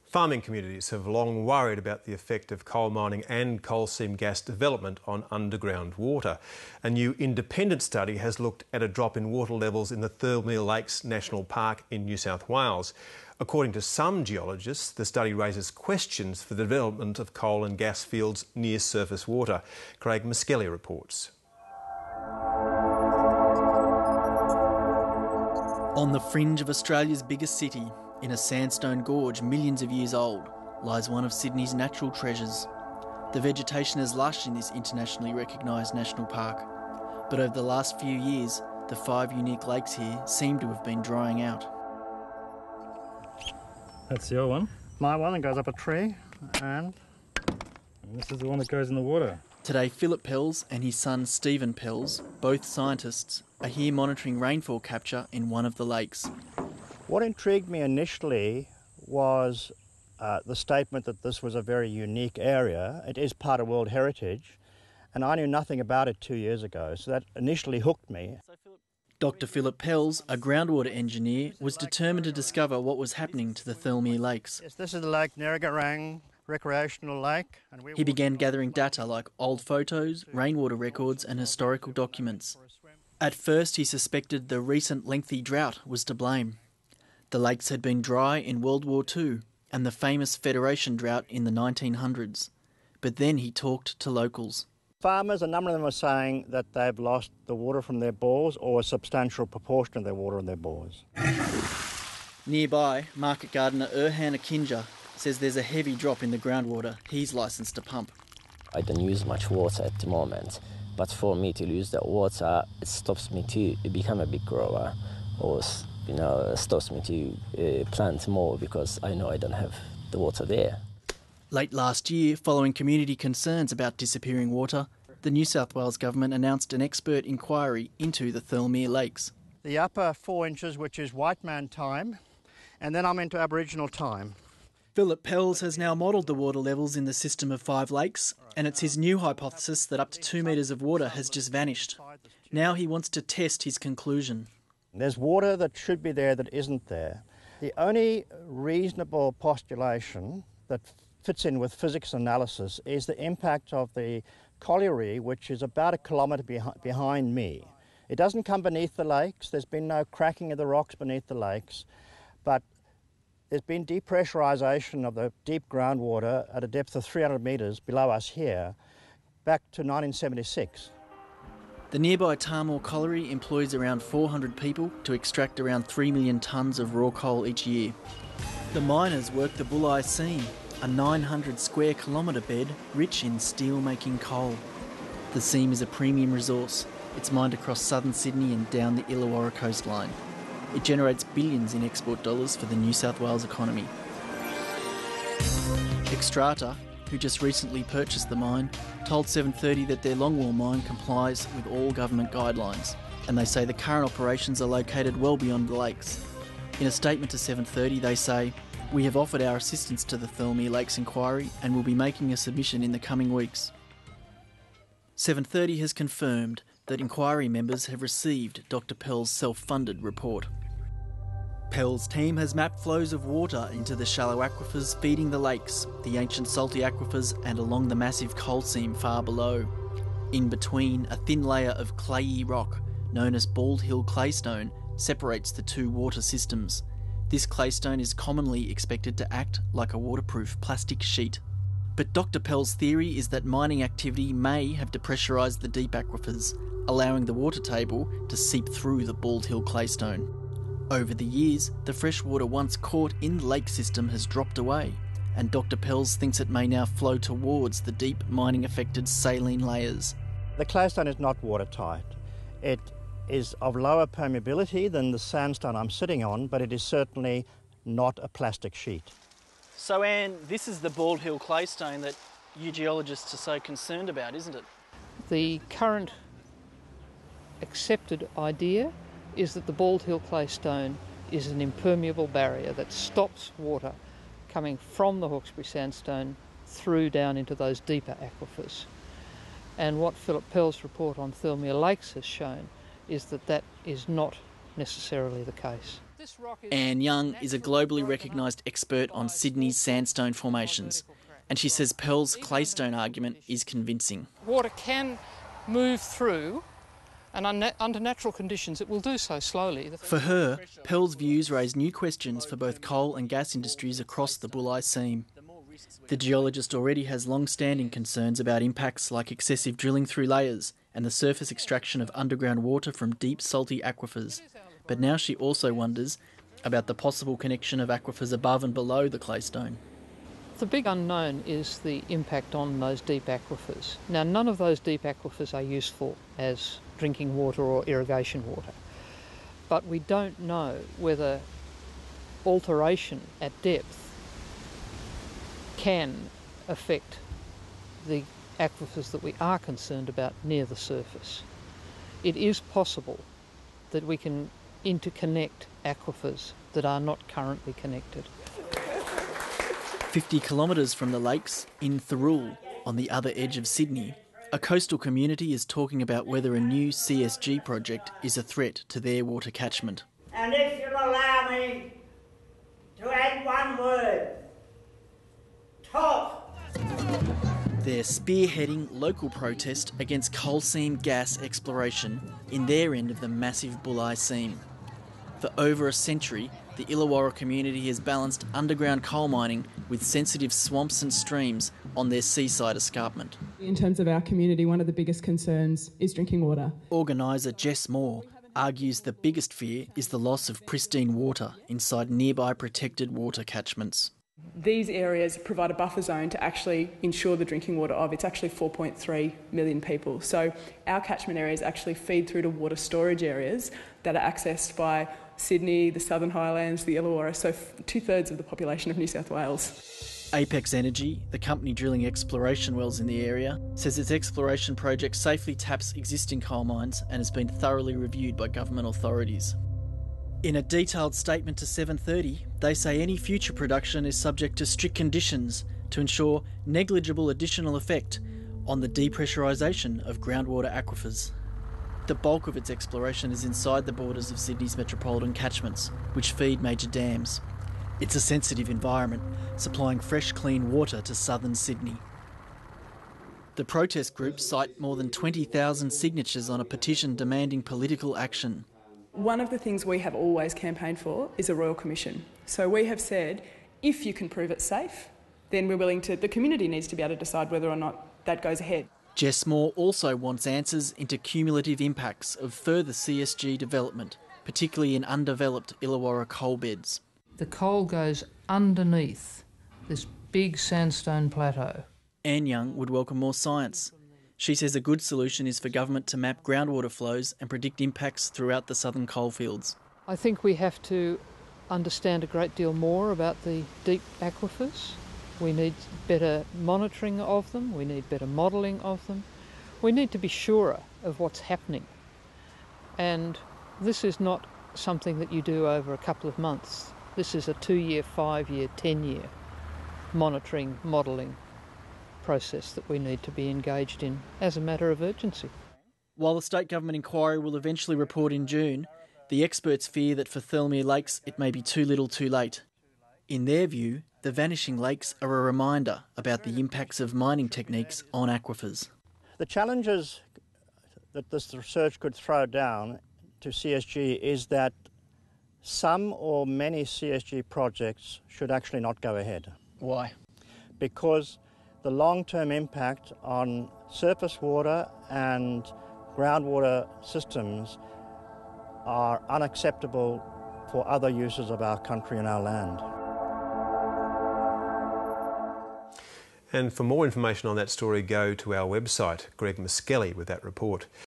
Farming communities have long worried about the effect of coal mining and coal seam gas development on underground water. A new independent study has looked at a drop in water levels in the Thirlmere Lakes National Park in New South Wales. According to some geologists, the study raises questions for the development of coal and gas fields near surface water. Craig Miskelly reports. On the fringe of Australia's biggest city, in a sandstone gorge millions of years old, lies one of Sydney's natural treasures. The vegetation is lush in this internationally recognised national park, but over the last few years, the 5 unique lakes here seem to have been drying out. That's your one. My one that goes up a tree, and this is the one that goes in the water. Today, Philip Pells and his son Stephen Pells, both scientists, are here monitoring rainfall capture in one of the lakes. what intrigued me initially was the statement that this was a very unique area. It is part of World Heritage, and I knew nothing about it 2 years ago, so that initially hooked me. Dr Philip Pells, a groundwater engineer, was determined to discover what was happening to the Thirlmere Lakes. Yes, this is the Lake Nerrigarang recreational lake. He began gathering data like old photos, rainwater records and historical documents. At first he suspected the recent lengthy drought was to blame. The lakes had been dry in World War II and the famous Federation drought in the 1900s. But then he talked to locals. Farmers, a number of them are saying that they've lost the water from their bores or a substantial proportion of their water in their bores. Nearby, market gardener Erhan Akinja says there's a heavy drop in the groundwater he's licensed to pump. I don't use much water at the moment, but for me to lose that water, it stops me to become a big grower, or stops me to plant more because I know I don't have the water there. Late last year, following community concerns about disappearing water, the New South Wales Government announced an expert inquiry into the Thirlmere Lakes. The upper 4 inches, which is white man time, and then I'm into Aboriginal time. Philip Pells has now modelled the water levels in the system of 5 lakes, and it's his new hypothesis that up to 2 metres of water has just vanished. Now he wants to test his conclusion. There's water that should be there that isn't there. The only reasonable postulation that fits in with physics analysis is the impact of the colliery, which is about 1 kilometre behind me. It doesn't come beneath the lakes. There's been no cracking of the rocks beneath the lakes, but there's been depressurisation of the deep groundwater at a depth of 300 metres below us here back to 1976. The nearby Thirlmere colliery employs around 400 people to extract around 3 million tonnes of raw coal each year. The miners work the Bulli seam, a 900 square kilometre bed rich in steel-making coal. The seam is a premium resource. It's mined across southern Sydney and down the Illawarra coastline. It generates billions in export dollars for the New South Wales economy. Xstrata, who just recently purchased the mine, told 730 that their longwall mine complies with all government guidelines, and they say the current operations are located well beyond the lakes. In a statement to 730, they say, "We have offered our assistance to the Thermi Lakes inquiry and will be making a submission in the coming weeks." 730 has confirmed that inquiry members have received Dr Pell's self-funded report. Pell's team has mapped flows of water into the shallow aquifers feeding the lakes, the ancient salty aquifers and along the massive coal seam far below. In between, a thin layer of clayey rock, known as Bald Hill Claystone, separates the two water systems. This claystone is commonly expected to act like a waterproof plastic sheet. But Dr Pell's theory is that mining activity may have depressurised the deep aquifers, allowing the water table to seep through the Bald Hill Claystone. Over the years, the fresh water once caught in the lake system has dropped away, and Dr Pells thinks it may now flow towards the deep mining-affected saline layers. The claystone is not watertight. It is of lower permeability than the sandstone I'm sitting on, but it is certainly not a plastic sheet. So Anne, this is the Bald Hill Claystone that you geologists are so concerned about, isn't it? The current accepted idea is that the Bald Hill Claystone is an impermeable barrier that stops water coming from the Hawkesbury Sandstone through down into those deeper aquifers. And what Philip Pell's report on Thirlmere Lakes has shown is that that is not necessarily the case. Anne Young is a globally recognised expert on Sydney's sandstone formations, and she says Pearl's claystone argument is convincing. Water can move through, and under natural conditions it will do so slowly. For her, Pearl's views raise new questions for both coal and gas industries across the Bulli Seam. The geologist already has long-standing concerns about impacts like excessive drilling through layers and the surface extraction of underground water from deep salty aquifers. But now she also wonders about the possible connection of aquifers above and below the claystone. The big unknown is the impact on those deep aquifers. Now, none of those deep aquifers are useful as drinking water or irrigation water, but we don't know whether alteration at depth can affect the aquifers that we are concerned about near the surface. It is possible that we can interconnect aquifers that are not currently connected. 50 kilometres from the lakes, in Thirlmere, on the other edge of Sydney, a coastal community is talking about whether a new CSG project is a threat to their water catchment. And if you'll allow me to add one word, talk. They're spearheading local protest against coal seam gas exploration in their end of the massive Bulli Seam. For over a century, the Illawarra community has balanced underground coal mining with sensitive swamps and streams on their seaside escarpment. In terms of our community, one of the biggest concerns is drinking water. Organiser Jess Moore argues the biggest fear is the loss of pristine water inside nearby protected water catchments. These areas provide a buffer zone to actually ensure the drinking water of, it's actually 4.3 million people. So our catchment areas actually feed through to water storage areas that are accessed by Sydney, the Southern Highlands, the Illawarra, so 2/3 of the population of New South Wales. Apex Energy, the company drilling exploration wells in the area, says its exploration project safely taps existing coal mines and has been thoroughly reviewed by government authorities. In a detailed statement to 7:30, they say any future production is subject to strict conditions to ensure negligible additional effect on the depressurisation of groundwater aquifers. The bulk of its exploration is inside the borders of Sydney's metropolitan catchments, which feed major dams. It's a sensitive environment, supplying fresh, clean water to southern Sydney. The protest groups cite more than 20,000 signatures on a petition demanding political action. One of the things we have always campaigned for is a Royal Commission. So we have said, if you can prove it safe, then we're willing to, the community needs to be able to decide whether or not that goes ahead. Jess Moore also wants answers into cumulative impacts of further CSG development, particularly in undeveloped Illawarra coal beds. The coal goes underneath this big sandstone plateau. Anne Young would welcome more science. She says a good solution is for government to map groundwater flows and predict impacts throughout the southern coalfields. I think we have to understand a great deal more about the deep aquifers. We need better monitoring of them, we need better modelling of them. We need to be surer of what's happening. And this is not something that you do over a couple of months. This is a 2-year, 5-year, 10-year monitoring, modelling process that we need to be engaged in as a matter of urgency. While the state government inquiry will eventually report in June, the experts fear that for Thirlmere Lakes it may be too little too late. In their view, the vanishing lakes are a reminder about the impacts of mining techniques on aquifers. The challenges that this research could throw down to CSG is that some or many CSG projects should actually not go ahead. Why? Because the long-term impact on surface water and groundwater systems are unacceptable for other uses of our country and our land. And for more information on that story, go to our website. Greg Muskelly with that report.